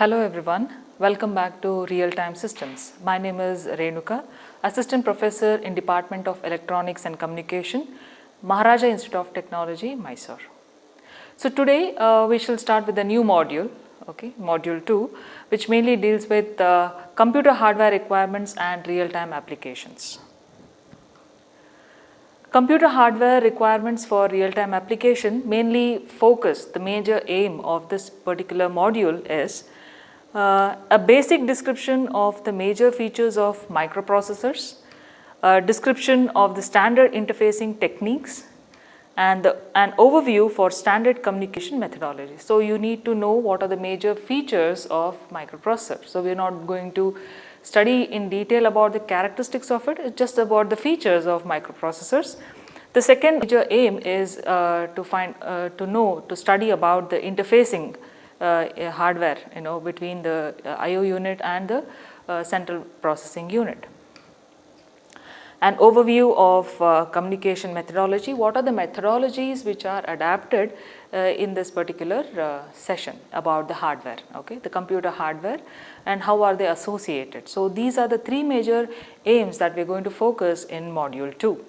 Hello everyone, welcome back to Real Time Systems. My name is Renuka, Assistant Professor in Department of Electronics and Communication, Maharaja Institute of Technology, Mysore. So today we shall start with a new module, module 2, which mainly deals with computer hardware requirements and real-time applications. Computer hardware requirements for real-time application mainly focus, the major aim of this particular module is a basic description of the major features of microprocessors, a description of the standard interfacing techniques, and an overview for standard communication methodology. So you need to know what are the major features of microprocessor. So we are not going to study in detail about the characteristics of it, it's just about the features of microprocessors. The second major aim is to study about the interfacing hardware, between the I/O unit and the central processing unit. An overview of communication methodology. What are the methodologies which are adapted in this particular session about the hardware, the computer hardware, and how are they associated. So these are the three major aims that we are going to focus in module 2.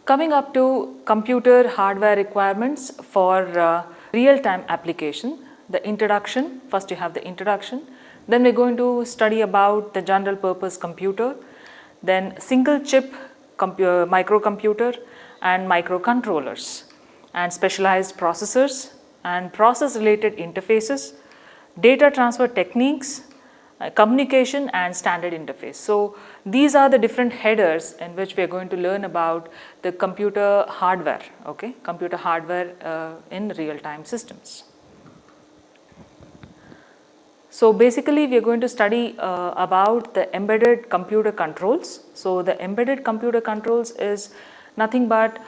Coming up to computer hardware requirements for real-time application, the introduction. First you have the introduction, then we are going to study about the general purpose computer, then single chip microcomputer and microcontrollers, and specialized processors and process related interfaces, data transfer techniques, communication and standard interface. So these are the different headers in which we are going to learn about the computer hardware, computer hardware in real-time systems. So basically we are going to study about the embedded computer controls. So the embedded computer controls is nothing but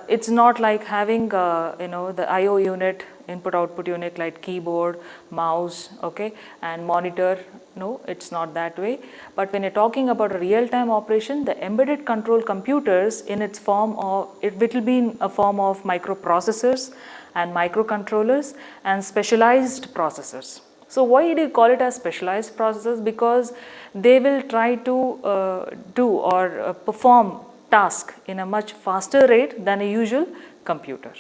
it's not like having the I/O unit, input output unit like keyboard, mouse, and monitor. No, it's not that way. But when you're talking about a real-time operation, the embedded control computers in its form of, it will be in a form of microprocessors and microcontrollers and specialized processors. So why do you call it as specialized processors? Because they will try to do or perform task in a much faster rate than a usual computer,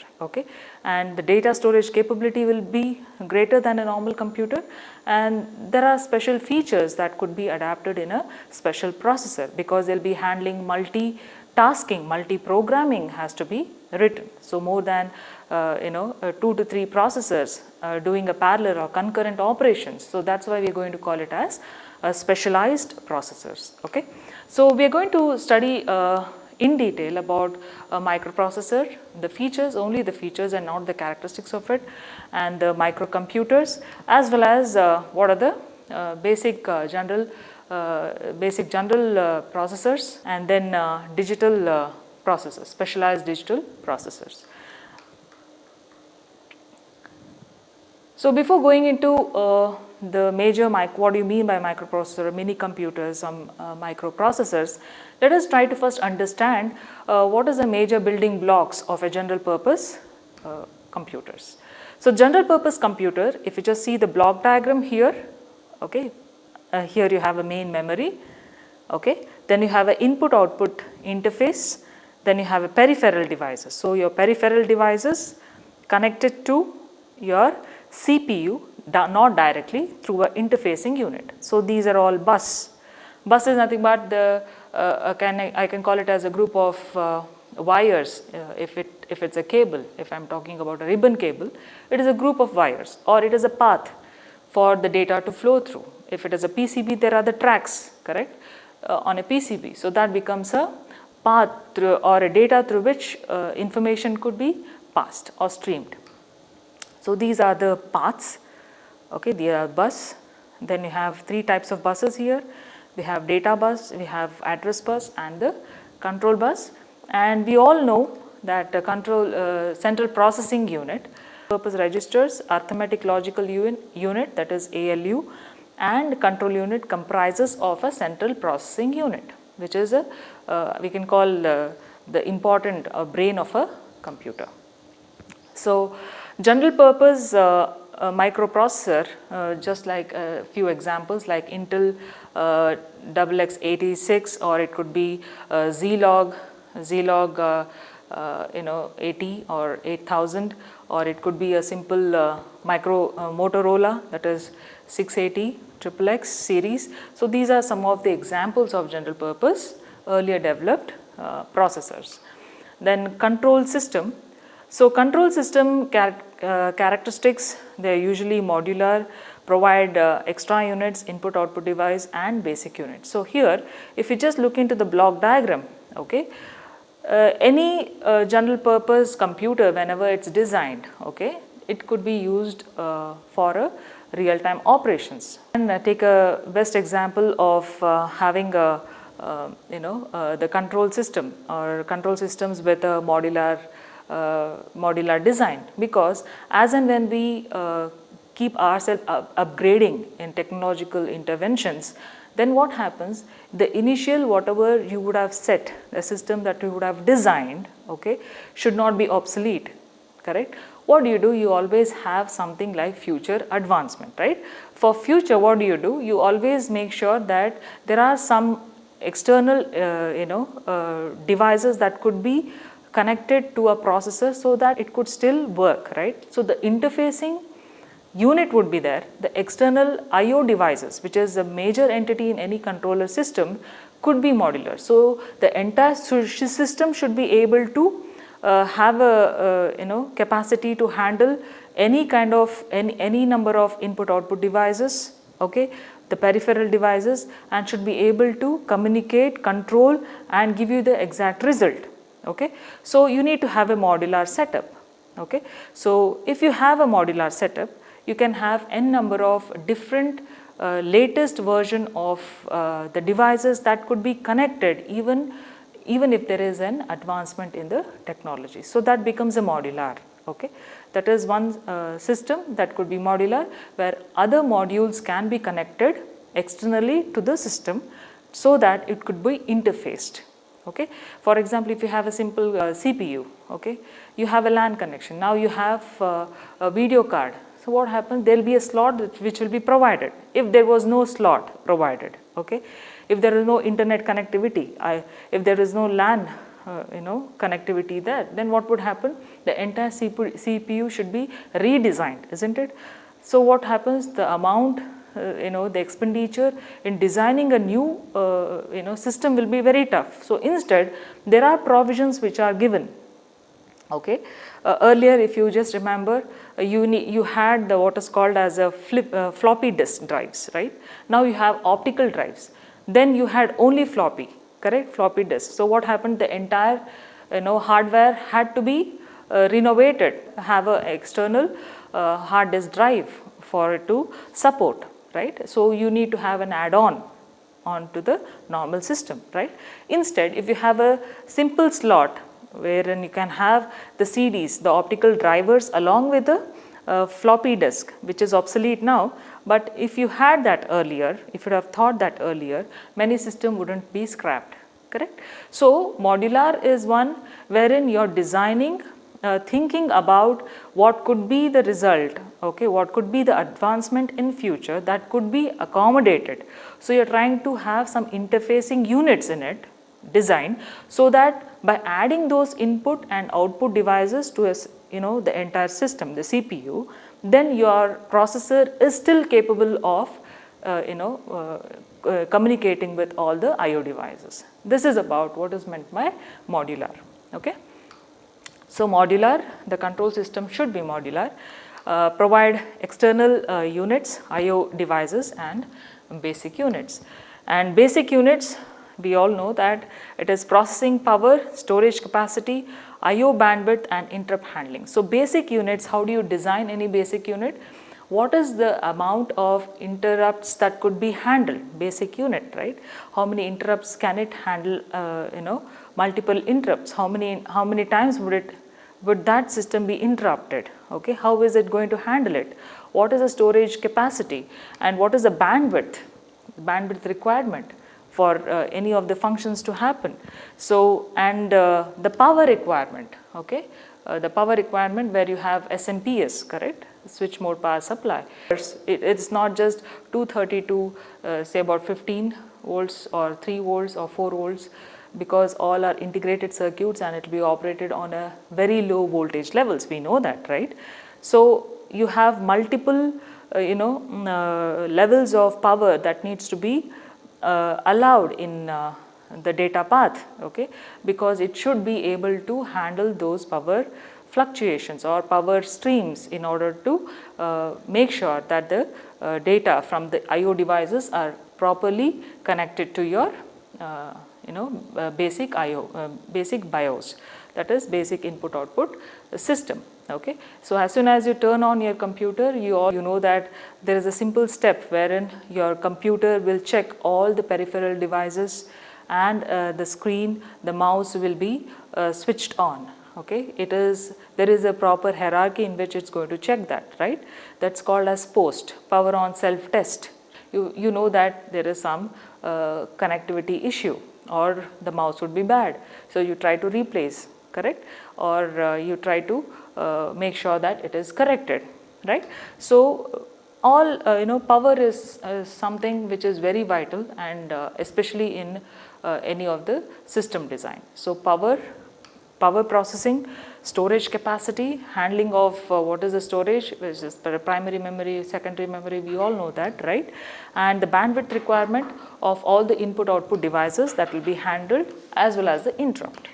and the data storage capability will be greater than a normal computer, and there are special features that could be adapted in a special processor because they'll be handling multitasking, multi-programming has to be written. So more than 2 to 3 processors doing a parallel or concurrent operations. So that's why we're going to call it as specialized processors. So we are going to study in detail about a microprocessor, the features, only the features and not the characteristics of it, and the microcomputers, as well as what are the basic general processors, and then digital processors, specialized digital processors. So before going into the major what do you mean by microprocessor, mini computers, some microprocessors, let us try to first understand what is the major building blocks of a general purpose computers. So general purpose computer, if you just see the block diagram here, here you have a main memory, then you have an input output interface, then you have a peripheral devices. So your peripheral devices connected to your CPU, not directly through an interfacing unit. So these are all bus. Bus is nothing but the I can call it as a group of wires. If it's a cable, if I'm talking about a ribbon cable, it is a group of wires, or it is a path for the data to flow through. If it is a PCB, there are the tracks, correct, on a PCB. So that becomes a path through, or a data through which information could be passed or streamed. So these are the paths. They are bus. Then you have 3 types of buses here. We have data bus, we have address bus, and the control bus. And we all know that the central processing unit, purpose registers, arithmetic logical unit, that is ALU, and control unit comprises of a central processing unit, which is we can call the important brain of a computer. So general purpose microprocessor, just like a few examples like Intel XX86, or it could be Zilog 80 or 8000, or it could be a simple Motorola, that is 680 XXX series. So these are some of the examples of general purpose earlier developed processors. Then control system. So control system characteristics, they are usually modular, provide extra units, input output device and basic units. So here if you just look into the block diagram, okay, any general purpose computer, whenever it's designed, okay, it could be used for a real time operations. And take a best example of having a the control system or control systems with a modular design, because as and when we keep ourselves upgrading in technological interventions, then what happens, the initial whatever you would have set, the system that you would have designed, okay, should not be obsolete, correct? What do? You always have something like future advancement, right? For future, what do? You always make sure that there are some external devices that could be connected to a processor so that it could still work, right? So the interfacing unit would be there. The external IO devices, which is a major entity in any controller system, could be modular. So the entire system should be able to have a capacity to handle any kind of any number of input output devices, okay, the peripheral devices, and should be able to communicate, control and give you the exact result, okay. So you need to have a modular setup, okay. So if you have a modular setup, you can have n number of different latest version of the devices that could be connected even if there is an advancement in the technology. So that becomes a modular, okay. That is one system that could be modular, where other modules can be connected externally to the system so that it could be interfaced, okay. For example, if you have a simple CPU, okay, you have a LAN connection, now you have a video card. So what happens, there will be a slot which will be provided. If there was no slot provided, okay, if there is no internet connectivity, if there is no LAN connectivity there, then what would happen? The entire CPU should be redesigned, isn't it? So what happens, the amount the expenditure in designing a new system will be very tough. So instead there are provisions which are given, okay. Earlier, if you just remember, you had what is called as a floppy disk drives, right? Now you have optical drives. Then you had only floppy, correct? Floppy disk. So what happened? The entire hardware had to be renovated, have an external hard disk drive for it to support, right? So you need to have an add-on onto the normal system, right? Instead, if you have a simple slot wherein you can have the CDs, the optical drivers along with the floppy disk, which is obsolete now, but if you had that earlier, if you have thought that earlier, many systems wouldn't be scrapped, correct? So modular is one wherein you're designing, thinking about what could be the result, okay, what could be the advancement in future that could be accommodated. So you're trying to have some interfacing units in it, design, so that by adding those input and output devices to the entire system, the CPU, then your processor is still capable of communicating with all the IO devices. This is about what is meant by modular, okay. So modular, the control system should be modular, provide external units, IO devices and basic units. And basic units, we all know that it is processing power, storage capacity, IO bandwidth and interrupt handling. So basic units, how do you design any basic unit? What is the amount of interrupts that could be handled? Basic unit, right? How many interrupts can it handle? Multiple interrupts. How many times would that system be interrupted? Okay, how is it going to handle it? What is the storage capacity and what is the bandwidth requirement for any of the functions to happen? So and the power requirement, okay, the power requirement where you have SMPS, correct? Switch mode power supply. It's not just 232, say about 15 volts or 3 volts or 4 volts, because all are integrated circuits and it will be operated on a very low voltage levels. We know that, right? So you have multiple levels of power that needs to be allowed in the data path, okay, because it should be able to handle those power fluctuations or power streams in order to make sure that the data from the IO devices are properly connected to your basic IO, basic BIOS, that is basic input output system. Okay. So as soon as you turn on your computer, you know that there is a simple step wherein your computer will check all the peripheral devices and the screen, the mouse will be switched on. Okay. There is a proper hierarchy in which it's going to check that, right? That's called as POST, power on self test. You know that there is some connectivity issue or the mouse would be bad, so you try to replace, correct, or you try to make sure that it is corrected, right? So all power is something which is very vital, and especially in any of the system design. So power processing, storage capacity, handling of what is the storage, which is primary memory, secondary memory, we all know that, right? And the bandwidth requirement of all the input output devices that will be handled, as well as the interrupt.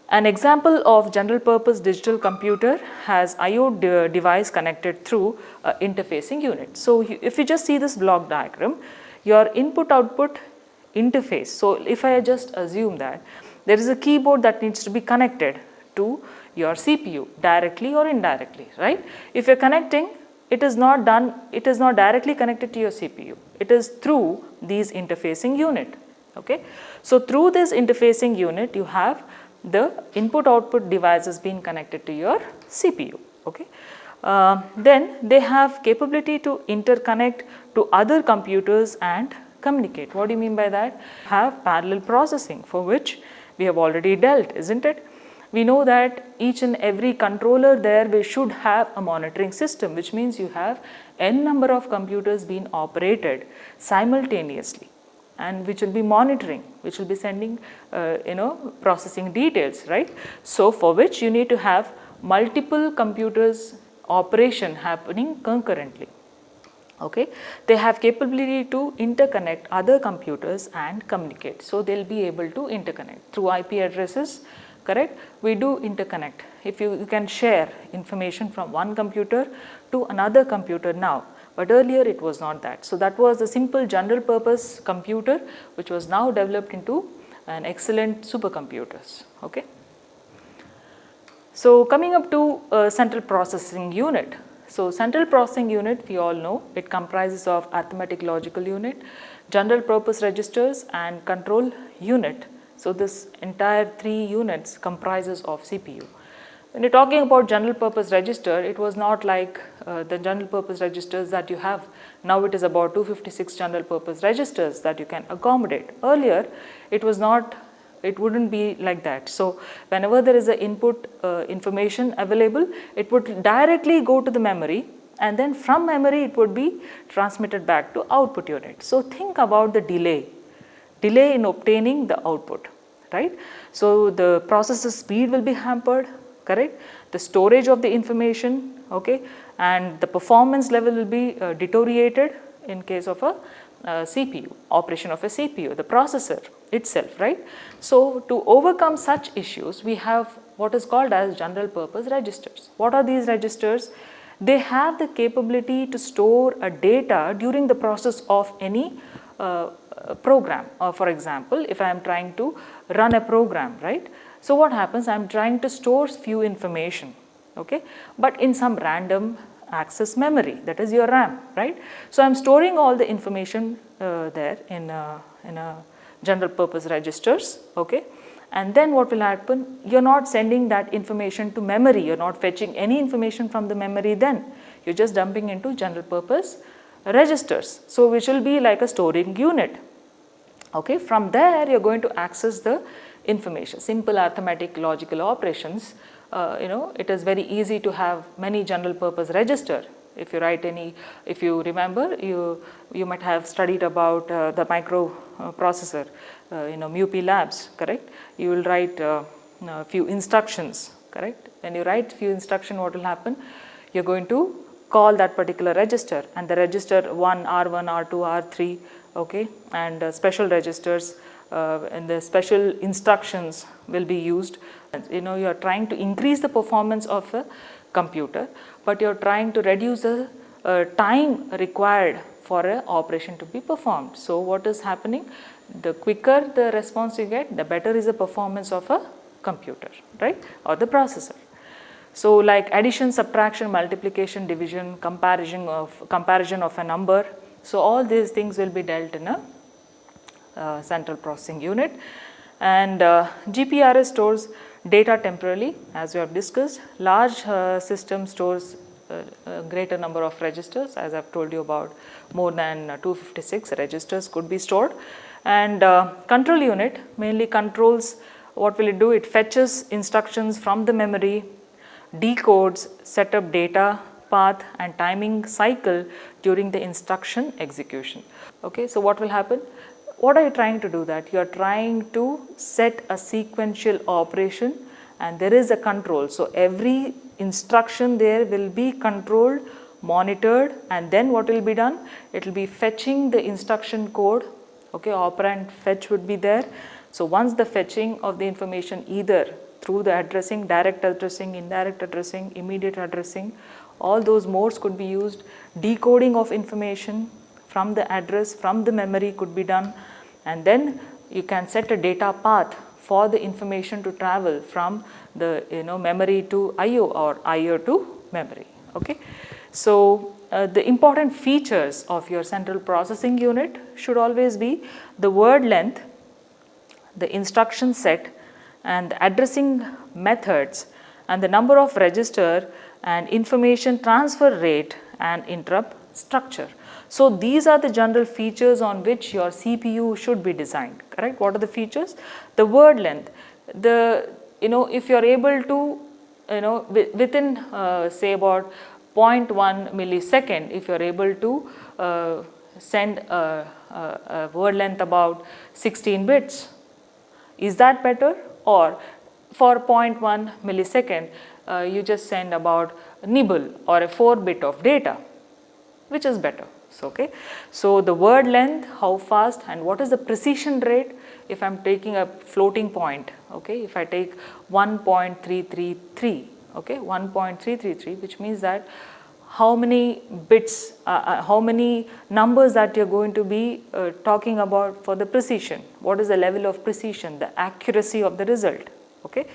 An example of general purpose digital computer has IO device connected through interfacing unit. So if you just see this block diagram, your input output interface. So if I just assume that there is a keyboard that needs to be connected to your CPU directly or indirectly, right? If you're connecting, it is not directly connected to your CPU. It is through these interfacing unit. Okay. So through this interfacing unit, you have the input output devices being connected to your CPU. Okay. Then they have capability to interconnect to other computers and communicate. What do you mean by that? Have parallel processing, for which we have already dealt, isn't it? We know that each and every controller there we should have a monitoring system, which means you have n number of computers being operated simultaneously, and which will be monitoring, which will be sending processing details, right? So for which you need to have multiple computers operation happening concurrently. Okay. They have capability to interconnect other computers and communicate. So they'll be able to interconnect through IP addresses, correct? We do interconnect. If you can share information from one computer to another computer now, but earlier it was not that. So that was a simple general purpose computer which was now developed into an excellent supercomputers. Okay. So coming up to central processing unit. So central processing unit, we all know, it comprises of arithmetic logical unit, general purpose registers and control unit. So this entire 3 units comprises of CPU. When you're talking about general purpose register, it was not like the general purpose registers that you have. Now it is about 256 general purpose registers that you can accommodate. Earlier, it wouldn't be like that. So whenever there is an input information available, it would directly go to the memory, and then from memory it would be transmitted back to output unit. So think about the delay in obtaining the output, right? So the processor speed will be hampered, correct? The storage of the information, okay, and the performance level will be deteriorated in case of a CPU, operation of a CPU, the processor itself, right? So to overcome such issues, we have what is called as general purpose registers. What are these registers? They have the capability to store a data during the process of any program. For example, if I am trying to run a program, right? So what happens? I am trying to store few information, okay, but in some random access memory, that is your RAM, right? So I am storing all the information there in a general purpose registers, okay, and then what will happen? You're not sending that information to memory, you're not fetching any information from the memory, then you're just dumping into general purpose registers, so which will be like a storing unit. Okay, from there you're going to access the information, simple arithmetic logical operations it is very easy to have many general purpose register. If you write if you remember, you might have studied about the microprocessor, MUPI labs, correct? You will write a few instructions, correct? When you write few instructions, what will happen? You're going to call that particular register, and the register 1, R1, R2, R3, okay, and special registers and the special instructions will be used. You are trying to increase the performance of a computer, but you're trying to reduce the time required for an operation to be performed. So what is happening? The quicker the response you get, the better is the performance of a computer, right, or the processor. So like addition, subtraction, multiplication, division, comparison of a number. So all these things will be dealt in a central processing unit. And GPRS stores data temporally, as we have discussed. Large system stores a greater number of registers, as I have told you about, more than 256 registers could be stored. And control unit mainly controls, what will it do? It fetches instructions from the memory, decodes, set up data path and timing cycle during the instruction execution. Okay, so what will happen? What are you trying to do? That you are trying to set a sequential operation, and there is a control. So every instruction there will be controlled, monitored, and then what will be done? It will be fetching the instruction code. Okay, operand fetch would be there. So once the fetching of the information, either through the addressing, direct addressing, indirect addressing, immediate addressing, all those modes could be used. Decoding of information from the address, from the memory could be done, and then you can set a data path for the information to travel from the memory to IO or IO to memory. Okay, so the important features of your central processing unit should always be the word length, the instruction set, and the addressing methods, and the number of register, and information transfer rate, and interrupt structure. So these are the general features on which your CPU should be designed, correct? What are the features? The word length, if you are able to, within say about 0.1 millisecond, if you are able to send a word length about 16 bits, is that better? Or for 0.1 millisecond, you just send about nibble or a 4-bit of data, which is better? So, okay. So the word length, how fast, and what is the precision rate? If I am taking a floating point, okay, if I take 1.333, okay, 1.333, which means that how many bits, how many numbers that you are going to be talking about for the precision. What is the level of precision, the accuracy of the result? Okay.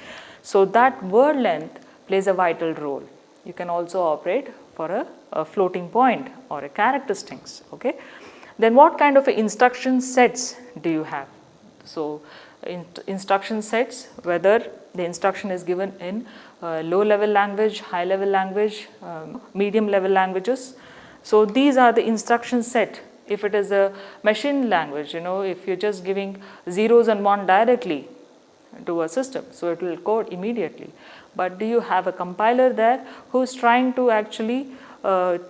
So that word length plays a vital role. You can also operate for a floating point or a character strings. Okay. Then what kind of instruction sets do you have? So instruction sets, whether the instruction is given in low level language, high level language, medium level languages. So these are the instruction set. If it is a machine language, if you're just giving zeros and one directly to a system, so it will code immediately. But do you have a compiler there who's trying to actually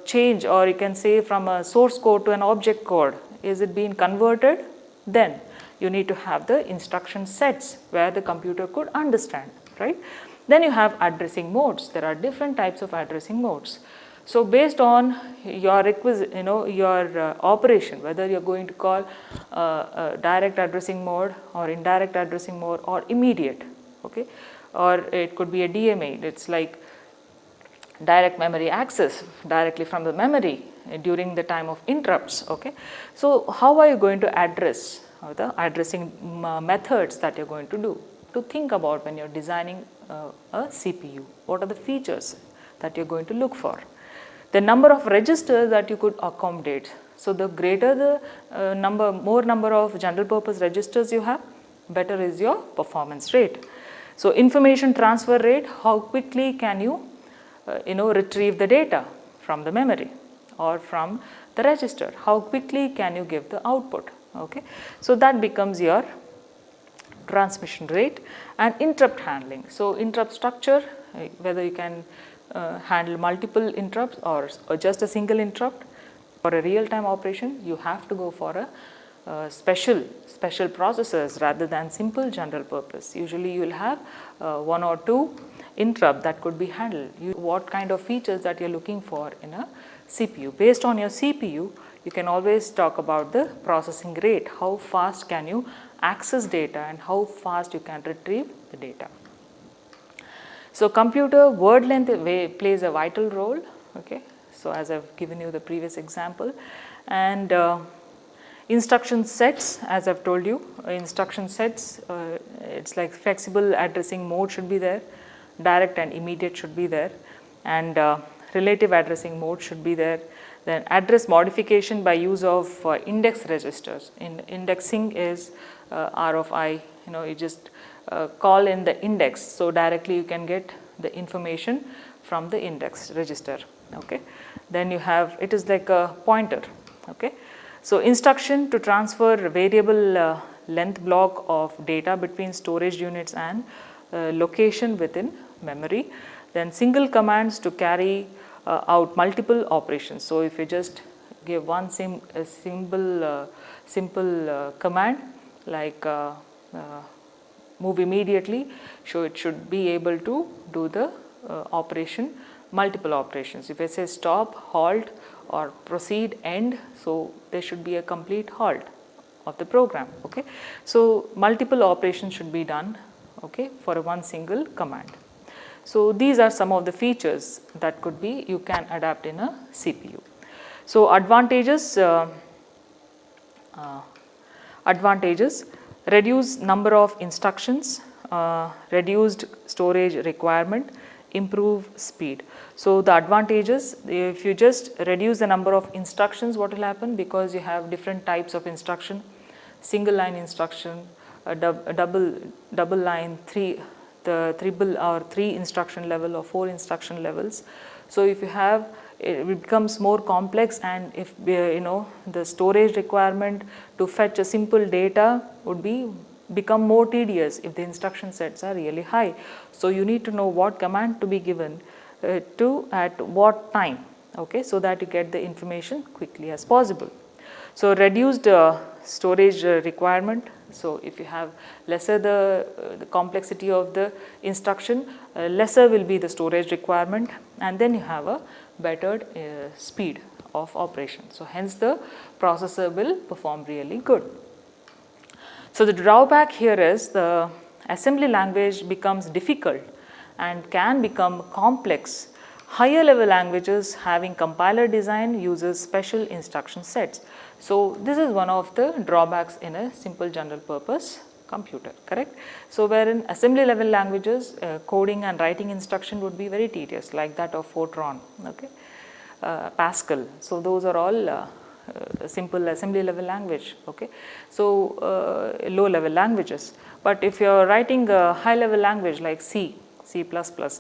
change, or you can say from a source code to an object code? Is it being converted? Then you need to have the instruction sets where the computer could understand, right? Then you have addressing modes. There are different types of addressing modes. So based on your requisite, your operation, whether you're going to call direct addressing mode or indirect addressing mode or immediate, okay, or it could be a DMA. It's like direct memory access directly from the memory during the time of interrupts. Okay, so how are you going to address the addressing methods that you're going to do? To think about when you're designing a CPU. What are the features that you're going to look for? The number of registers that you could accommodate. So the greater the more number of general purpose registers you have, better is your performance rate. So information transfer rate, how quickly can you retrieve the data from the memory or from the register? How quickly can you give the output? Okay, so that becomes your transmission rate, and interrupt handling. So, interrupt structure, whether you can handle multiple interrupts or just a single interrupt. For a real time operation, you have to go for a special processors rather than simple general purpose. Usually you will have one or two interrupt that could be handled. What kind of features that you are looking for in a CPU. Based on your CPU, you can always talk about the processing rate, how fast can you access data and how fast you can retrieve the data. So, computer word length plays a vital role, okay. So, as I have given you the previous example, and instruction sets, as I have told you, instruction sets, it's like flexible addressing mode should be there, direct and immediate should be there, and relative addressing mode should be there. Then address modification by use of index registers. Indexing is R of I, you just call in the index, so directly you can get the information from the index register, okay. Then you have, it is like a pointer, okay. So, instruction to transfer variable length block of data between storage units and location within memory. Then single commands to carry out multiple operations. So, if you just give one simple command like move immediately, so it should be able to do the operation, multiple operations. If I say stop, halt or proceed, end, so there should be a complete halt of the program, okay. So, multiple operations should be done, okay, for one single command. So, these are some of the features that could be you can adapt in a CPU. So, advantages, reduce number of instructions, reduced storage requirement, improve speed. So, the advantages, if you just reduce the number of instructions, what will happen, because you have different types of instruction, single line instruction, a double line, the triple or 3 instruction level or 4 instruction levels. So, if you have, it becomes more complex, and if the storage requirement to fetch a simple data would become more tedious if the instruction sets are really high. So, you need to know what command to be given to at what time, okay, so that you get the information quickly as possible. So, reduced storage requirement. So, if you have lesser the complexity of the instruction, lesser will be the storage requirement, and then you have a better speed of operation. So, hence the processor will perform really good. So, the drawback here is the assembly language becomes difficult and can become complex. Higher level languages having compiler design uses special instruction sets. So, this is one of the drawbacks in a simple general purpose computer, correct. So, wherein assembly level languages coding and writing instruction would be very tedious, like that of Fortran, okay, Pascal. So, those are all simple assembly level language, okay. So, low level languages, but if you are writing a high level language like C, C++,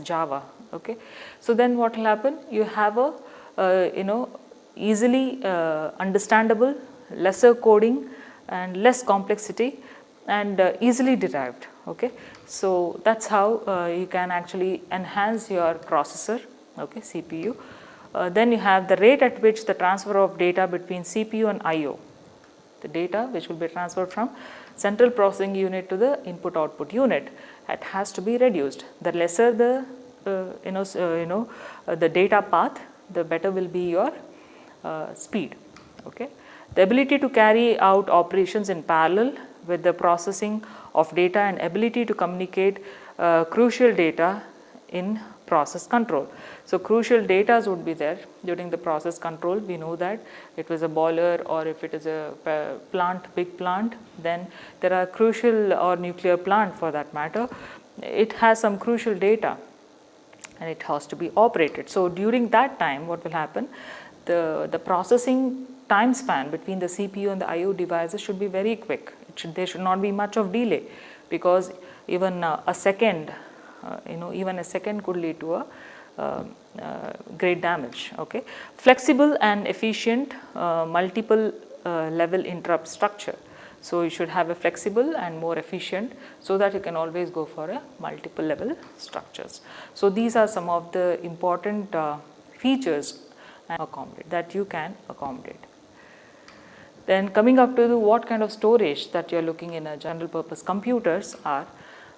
Java, okay. So, then what will happen, you have a easily understandable, lesser coding and less complexity and easily derived, okay. So, that is how you can actually enhance your processor, okay, CPU. Then you have the rate at which the transfer of data between CPU and I/O, the data which will be transferred from central processing unit to the input output unit, it has to be reduced. The lesser the the data path, the better will be your speed, okay. The ability to carry out operations in parallel with the processing of data and ability to communicate crucial data in process control. So, crucial data would be there during the process control. We know that it was a boiler, or if it is a plant, big plant, then there are crucial, or nuclear plant for that matter, it has some crucial data and it has to be operated. So, during that time what will happen, the processing time span between the CPU and the I/O devices should be very quick. There should not be much of delay, because even a second, even a second could lead to a great damage, okay. Flexible and efficient multiple level interrupt structure. So you should have a flexible and more efficient, so that you can always go for a multiple level structures. So these are some of the important features and accommodate that you can accommodate. Then coming up to the what kind of storage that you are looking in a general purpose computers are,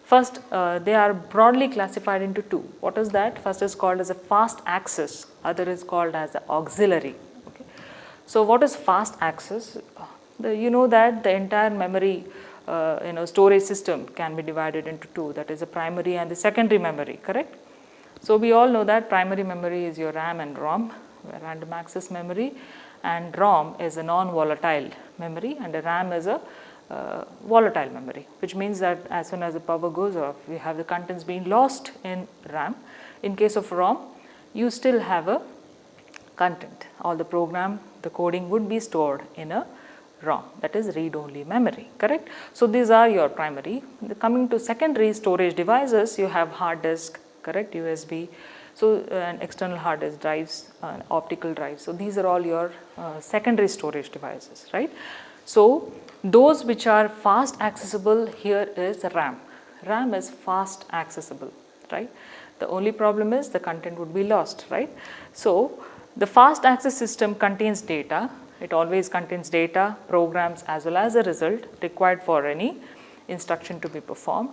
first they are broadly classified into two. What is that? First is called as a fast access, other is called as the auxiliary. Okay. So what is fast access? You know that the entire memory storage system can be divided into two, that is a primary and the secondary memory, correct? So we all know that primary memory is your RAM and ROM, random access memory, and ROM is a non-volatile memory, and a RAM is a volatile memory, which means that as soon as the power goes off, we have the contents being lost in RAM. In case of ROM, you still have a content. All the program, the coding would be stored in a ROM, that is read-only memory, correct? So these are your primary. Coming to secondary storage devices, you have hard disk, correct, USB, so and external hard disk drives, optical drives. So these are all your secondary storage devices, right? So those which are fast accessible here is RAM. RAM is fast accessible, right? The only problem is the content would be lost, right? So the fast access system contains data. It always contains data, programs as well as a result required for any instruction to be performed.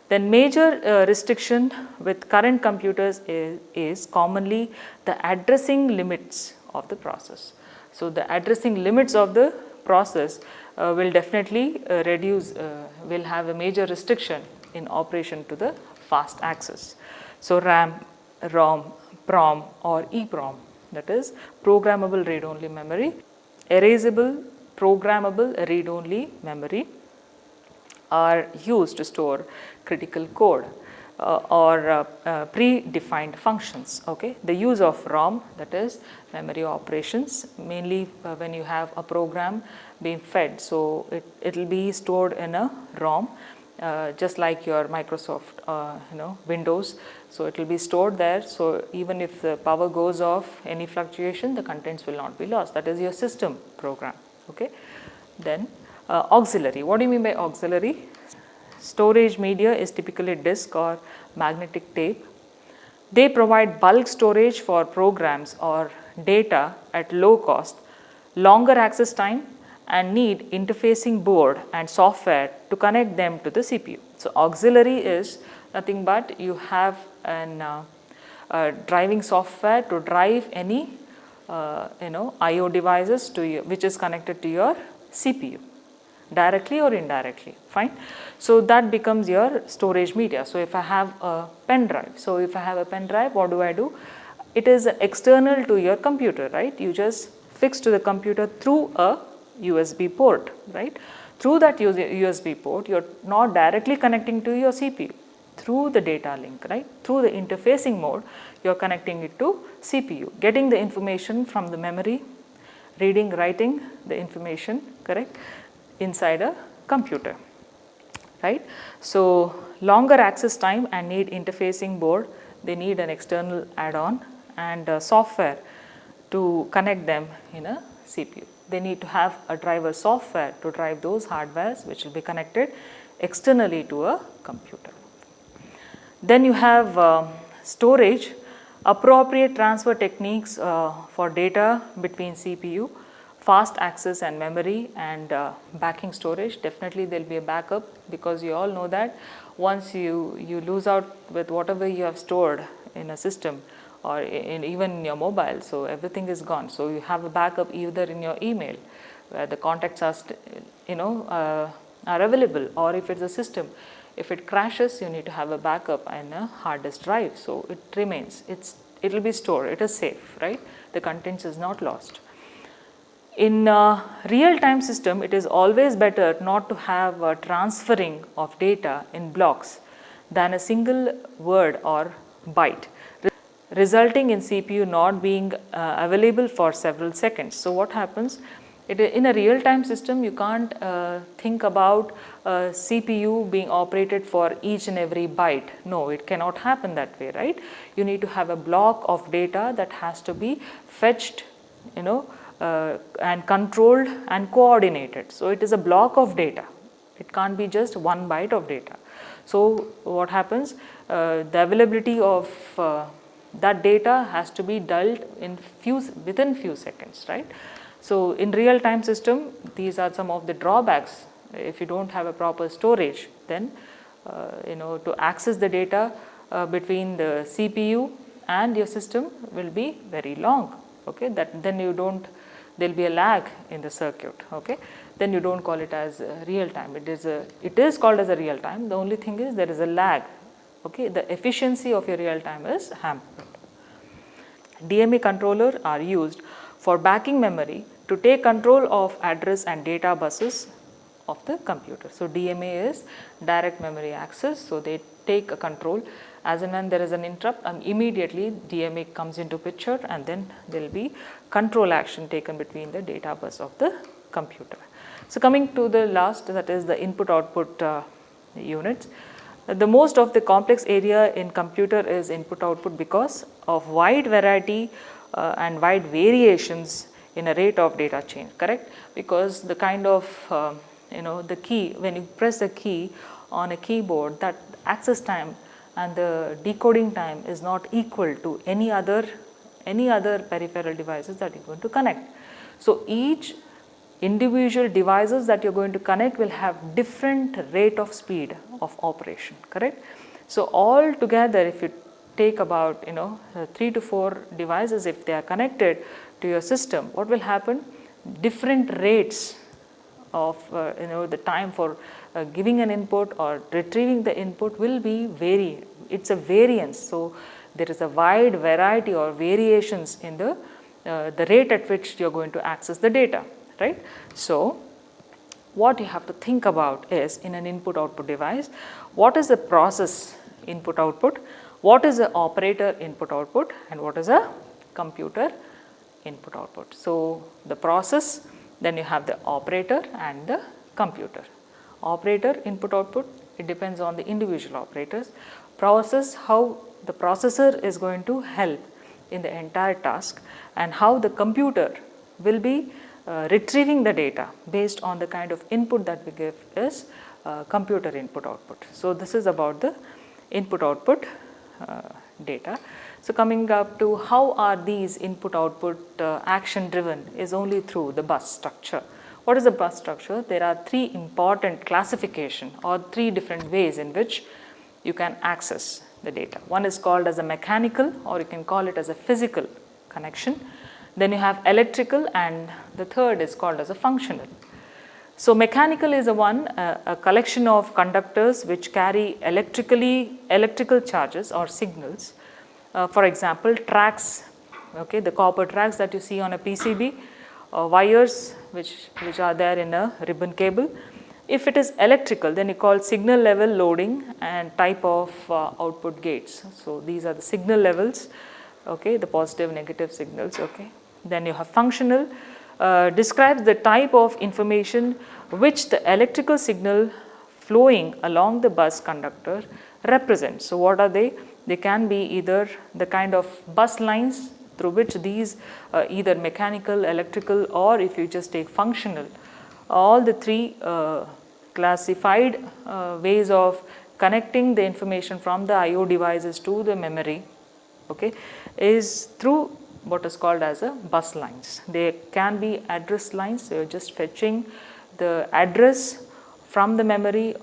Then major restriction with current computers is commonly the addressing limits of the process. So the addressing limits of the process will definitely will have a major restriction in operation to the fast access. So RAM, ROM, PROM or EPROM, that is programmable read-only memory, erasable programmable read-only memory are used to store critical code or predefined functions. Okay, the use of ROM, that is memory operations, mainly when you have a program being fed, so it will be stored in a ROM, just like your Microsoft Windows. So it will be stored there. So even if the power goes off, any fluctuation, the contents will not be lost. That is your system program. Okay. Then auxiliary. What do you mean by auxiliary? Storage media is typically disk or magnetic tape. They provide bulk storage for programs or data at low cost, longer access time, and need interfacing board and software to connect them to the CPU. So auxiliary is nothing but you have an driving software to drive any IO devices to you, which is connected to your CPU directly or indirectly, fine. So that becomes your storage media. So if I have a pen drive, what do? It is external to your computer, right? You just fix to the computer through a USB port, right? Through that USB port, you're not directly connecting to your CPU. Through the data link, right? Through the interfacing mode, you're connecting it to CPU, getting the information from the memory, reading, writing the information, correct, inside a computer, right? So longer access time and need interfacing board, they need an external add-on and software to connect them in a CPU. They need to have a driver software to drive those hardwares which will be connected externally to a computer. Then you have storage, appropriate transfer techniques for data between CPU, fast access and memory, and backing storage. Definitely there will be a backup, because you all know that once you lose out with whatever you have stored in a system or even in your mobile, so everything is gone. So you have a backup either in your email where the contacts are are available, or if it's a system, if it crashes, you need to have a backup and a hard disk drive. So it remains, it will be stored, it is safe, right? The contents is not lost. In a real-time system, it is always better not to have a transferring of data in blocks than a single word or byte, resulting in CPU not being available for several seconds. So what happens? In a real-time system, you can't think about CPU being operated for each and every byte. No, it cannot happen that way, right? You need to have a block of data that has to be fetched, and controlled and coordinated. So it is a block of data. It can't be just one byte of data. So what happens, the availability of that data has to be dealt in within few seconds, right? So in real time system, these are some of the drawbacks. If you don't have a proper storage, then to access the data between the CPU and your system will be very long. Okay, that then there'll be a lag in the circuit. Okay, then you don't call it as real time. It is called as a real time. The only thing is there is a lag. Okay, the efficiency of your real time is hampered. DMA controller are used for backing memory to take control of address and data buses of the computer. So DMA is direct memory access. So they take a control as and when there is an interrupt, and immediately DMA comes into picture, and then there will be control action taken between the data bus of the computer. So coming to the last, that is the input output units. The most of the complex area in computer is input output because of wide variety and wide variations in a rate of data change, correct? Because the kind of the key, when you press a key on a keyboard, that access time and the decoding time is not equal to any other peripheral devices that you're going to connect. So each individual devices that you're going to connect will have different rate of speed of operation, correct? So all together, if you take about 3 to 4 devices, if they are connected to your system, what will happen? Different rates of the time for giving an input or retrieving the input will be vary. It's a variance. So there is a wide variety or variations in the rate at which you're going to access the data, right? So what you have to think about is, in an input output device, what is the process input output, what is the operator input output, and what is a computer input output. So the process, then you have the operator and the computer. Operator input output, it depends on the individual operators. Process, how the processor is going to help in the entire task, and how the computer will be retrieving the data based on the kind of input that we give is computer input output. So this is about the input output data. So coming up to how are these input output action driven is only through the bus structure. What is the bus structure? There are 3 important classification or 3 different ways in which you can access the data. One is called as a mechanical, or you can call it as a physical connection. Then you have electrical, and the third is called as a functional. So mechanical is a collection of conductors which carry electrical charges or signals. For example, tracks, okay, the copper tracks that you see on a PCB, wires which are there in a ribbon cable. If it is electrical, then you call signal level loading and type of output gates. So these are the signal levels, okay, the positive, negative signals, okay. Then you have functional, describes the type of information which the electrical signal flowing along the bus conductor represents. So what are they? They can be either the kind of bus lines through which these either mechanical, electrical, or if you just take functional, all the 3 classified ways of connecting the information from the IO devices to the memory, okay, is through what is called as a bus lines. They can be address lines, so you're just fetching the address from the memory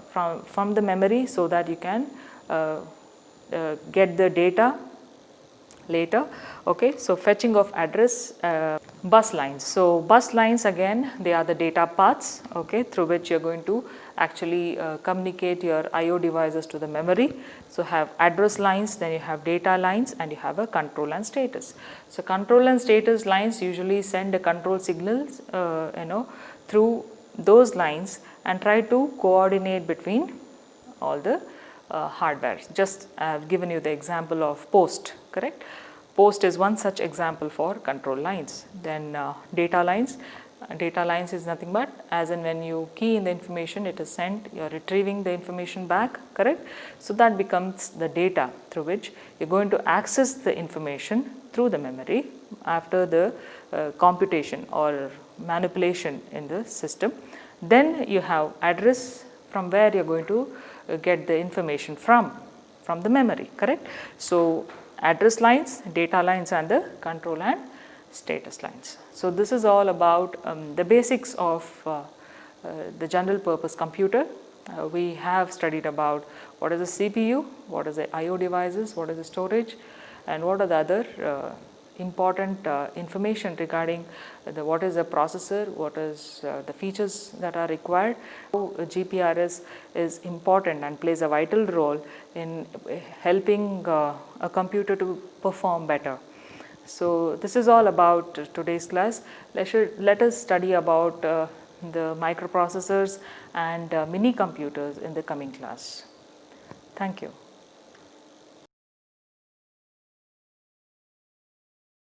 from the memory so that you can get the data later, okay. So fetching of address, bus lines. So bus lines, again, they are the data paths, okay, through which you're going to actually communicate your IO devices to the memory. So have address lines, then you have data lines, and you have a control and status. So control and status lines usually send the control signals through those lines and try to coordinate between all the hardware. Just I have given you the example of post, correct? Post is one such example for control lines. Then data lines, Data lines is nothing but as and when you key in the information, it is sent, you are retrieving the information back, correct? So that becomes the data through which you are going to access the information through the memory after the computation or manipulation in the system. Then you have address from where you are going to get the information from the memory, correct? So address lines, data lines and the control and status lines. So this is all about the basics of the general purpose computer. We have studied about what is the CPU, what is the IO devices, what is the storage, and what are the other important information regarding what is a processor, what is the features that are required. GPRS is important and plays a vital role in helping a computer to perform better. So this is all about today's class. Let us study about the microprocessors and mini computers in the coming class. Thank you.